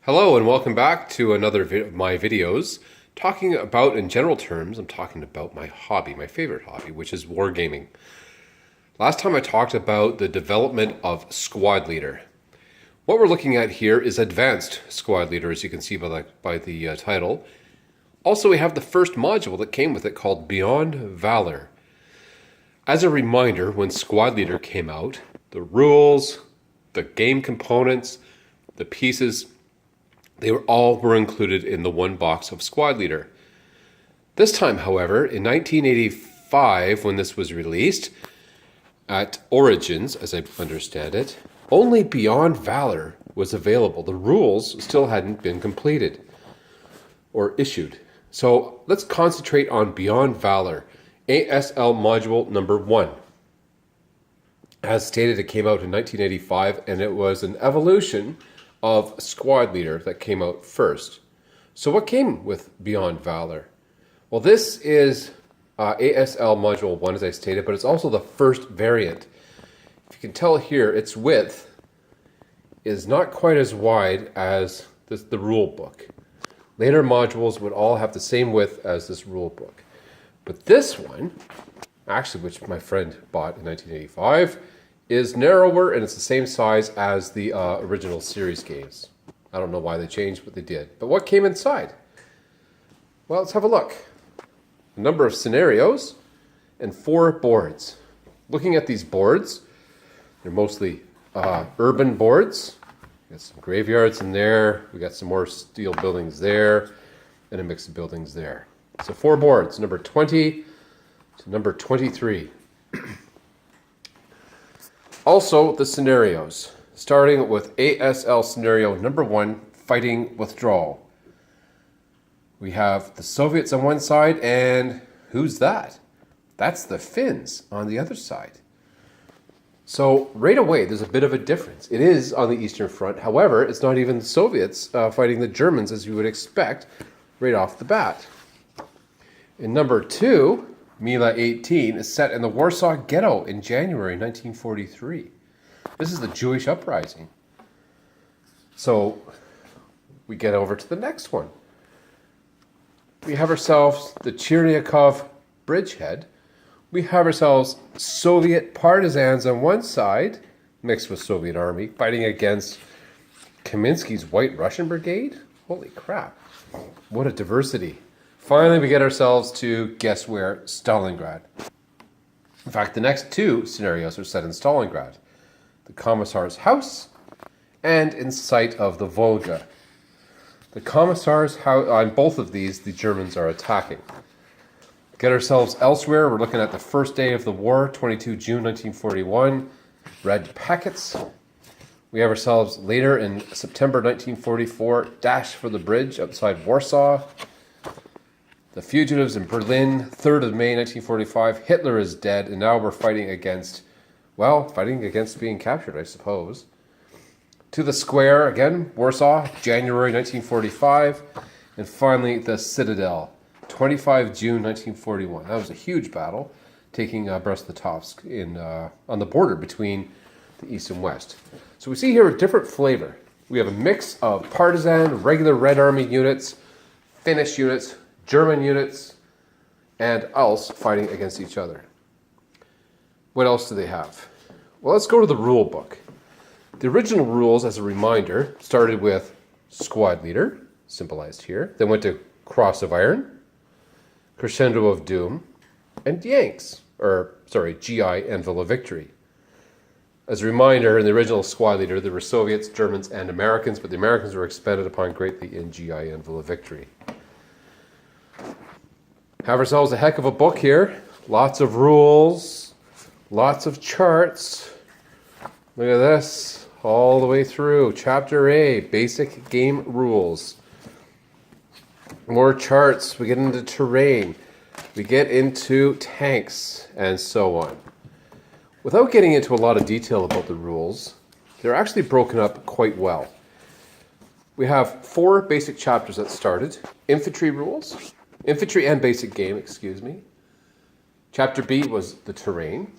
Hello and welcome back to another of my videos talking about, in general terms, I'm talking about my hobby, my favorite hobby, which is wargaming. Last time I talked about the development of Squad Leader. What we're looking at here is Advanced Squad Leader, as you can see by the title. Also, we have the first module that came with it called Beyond Valor. As a reminder, when Squad Leader came out, the rules, the game components, the pieces, they were included in the one box of Squad Leader. This time, however, in 1985, when this was released, at Origins, as I understand it, only Beyond Valor was available. The rules still hadn't been completed or issued. So let's concentrate on Beyond Valor, ASL Module number 1. As stated, it came out in 1985, and it was an evolution of Squad Leader that came out first. So what came with Beyond Valor? Well, this is ASL Module 1, as I stated, but it's also the first variant. If you can tell here, its width is not quite as wide as the rule book. Later modules would all have the same width as this rule book. But this one, actually, which my friend bought in 1985, is narrower, and it's the same size as the original series games. I don't know why they changed, but they did. But what came inside? Well, let's have a look. A number of scenarios and 4 boards. Looking at these boards, they're mostly urban boards. We got some graveyards in there. We got some more steel buildings there, and a mix of buildings there. So 4 boards, number 20 to number 23. Also, the scenarios, starting with ASL scenario number 1, Fighting Withdrawal. We have the Soviets on one side, and who's that? That's the Finns on the other side. So right away, there's a bit of a difference. It is on the Eastern Front. However, it's not even the Soviets fighting the Germans, as you would expect right off the bat. In number 2, Mila 18 is set in the Warsaw Ghetto in January 1943. This is the Jewish uprising. So we get over to the next one. We have ourselves the Cherniakov bridgehead. We have ourselves Soviet partisans on one side, mixed with Soviet army, fighting against Kaminsky's White Russian Brigade. Holy crap. What a diversity. Finally, we get ourselves to, guess where, Stalingrad. In fact, the next 2 scenarios are set in Stalingrad. The Commissar's house and in sight of the Volga. The Commissar's house, on both of these, the Germans are attacking. Get ourselves elsewhere. We're looking at the first day of the war, 22 June 1941. Red packets. We have ourselves later in September 1944, Dash for the Bridge outside Warsaw. The fugitives in Berlin, 3rd of May 1945. Hitler is dead, and now we're fighting against being captured, I suppose. To the Square, again, Warsaw, January 1945. And finally, the Citadel, 25 June 1941. That was a huge battle, taking Brest-Litovsk on the border between the East and West. So we see here a different flavor. We have a mix of partisan, regular Red Army units, Finnish units, German units, and else fighting against each other. What else do they have? Well, let's go to the rule book. The original rules, as a reminder, started with Squad Leader, symbolized here. Then went to Cross of Iron, Crescendo of Doom, and GI Anvil of Victory. As a reminder, in the original Squad Leader, there were Soviets, Germans, and Americans, but the Americans were expanded upon greatly in GI Anvil of Victory. Have ourselves a heck of a book here. Lots of rules, lots of charts. Look at this, all the way through. Chapter A, Basic Game Rules. More charts, we get into terrain, we get into tanks, and so on. Without getting into a lot of detail about the rules, they're actually broken up quite well. We have 4 basic chapters that started. Infantry rules. Infantry and basic game, excuse me. Chapter B was the terrain.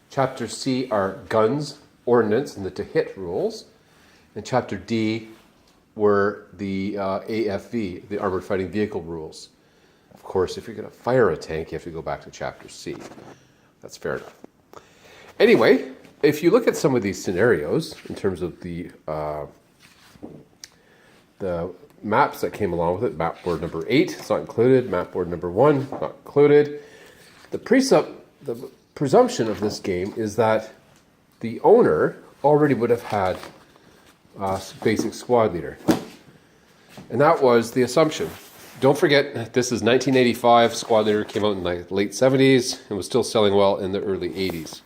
Chapter C are guns, ordnance, and the to hit rules. And Chapter D were the AFV, the Armored Fighting Vehicle rules. Of course, if you're going to fire a tank, you have to go back to Chapter C. That's fair enough. Anyway, if you look at some of these scenarios in terms of the maps that came along with it, map board number 8, it's not included. Map board number 1, not included. The presumption of this game is that the owner already would have had a basic squad leader. And that was the assumption. Don't forget, this is 1985. Squad leader came out in the late 70s and was still selling well in the early 80s.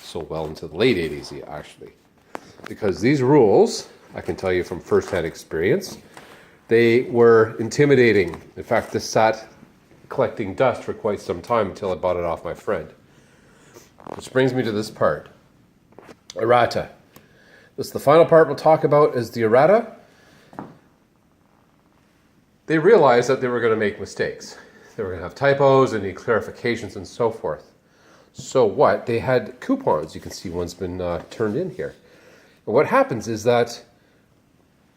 Sold well into the late 80s, actually. Because these rules, I can tell you from first-hand experience, they were intimidating. In fact, this sat collecting dust for quite some time until I bought it off my friend. Which brings me to this part. Errata. This is the final part we'll talk about is the errata. They realized that they were going to make mistakes. They were going to have typos and need clarifications and so forth. So what? They had coupons. You can see one's been turned in here. And what happens is that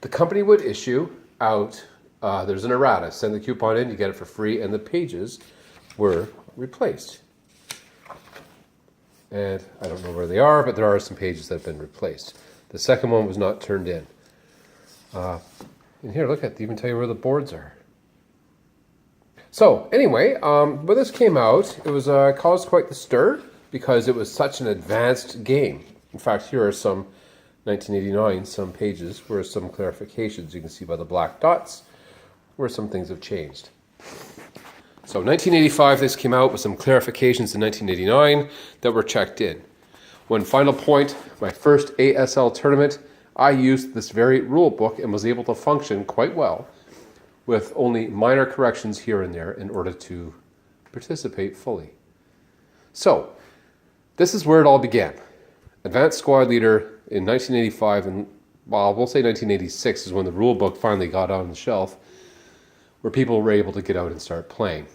the company would issue out, there's an errata. Send the coupon in, you get it for free, and the pages were replaced. And I don't know where they are, but there are some pages that have been replaced. The second one was not turned in. And here, look at, they even tell you where the boards are. So, anyway, when this came out, it was caused quite the stir because it was such an advanced game. In fact, here are some 1989, some pages where some clarifications. You can see by the black dots where some things have changed. So 1985, this came out with some clarifications in 1989 that were checked in. One final point, my first ASL tournament, I used this very rule book and was able to function quite well with only minor corrections here and there in order to participate fully. So, this is where it all began. Advanced Squad Leader in 1985, and well, we'll say 1986 is when the rule book finally got on the shelf, where people were able to get out and start playing.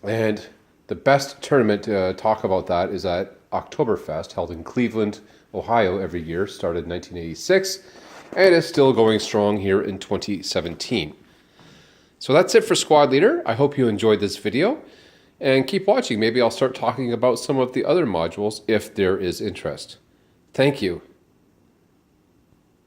And the best tournament to talk about that is at Oktoberfest, held in Cleveland, Ohio every year, started in 1986, and is still going strong here in 2017. So that's it for Squad Leader. I hope you enjoyed this video, and keep watching. Maybe I'll start talking about some of the other modules if there is interest. Thank you.